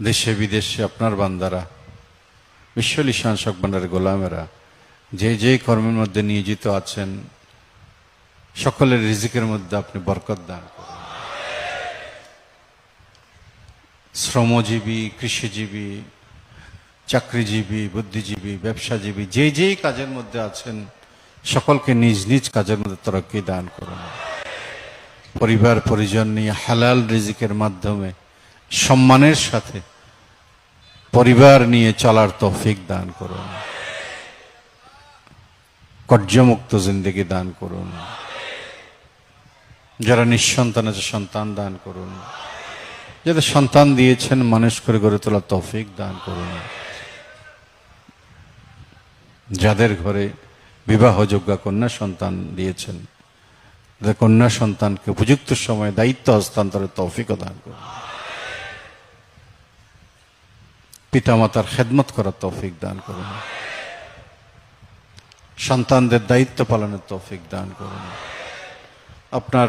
দেশে বিদেশে আপনার বান্দারা, বিশ্ব লিসান শক ভান্ডারের গোলামেরা যে যে কর্মের মধ্যে নিয়োজিত আছেন, সকলের রিজিকের মধ্যে আপনি বরকত দান করুন। শ্রমজীবী, কৃষিজীবী, চাকরিজীবী, বুদ্ধিজীবী, ব্যবসাজীবী, যে যেই কাজের মধ্যে আছেন সকলকে নিজ নিজ কাজের মধ্যে তরক্কি দান করুন। পরিবার পরিজন নিয়ে হালাল রিজিকের মাধ্যমে সম্মানের সাথে পরিবার নিয়ে চলার তৌফিক দান করুন। কর্জমুক্ত জিন্দেগি দান করুন। যারা নিঃসন্তান আছে সন্তান দান করুন। যাদের সন্তান দিয়েছেন মানুষ করে গড়ে তোলার তৌফিক দান করুন। যাদের ঘরে বিবাহযোগ্য কন্যা সন্তান দিয়েছেন, তাদের কন্যা সন্তানকে উপযুক্ত সময়ে দায়িত্ব হস্তান্তরের তৌফিকও দান করুন। পিতামাতার খেদমত করার তৌফিক দান করুন। সন্তানদের দায়িত্ব পালনের তৌফিক দান করুন। আপনার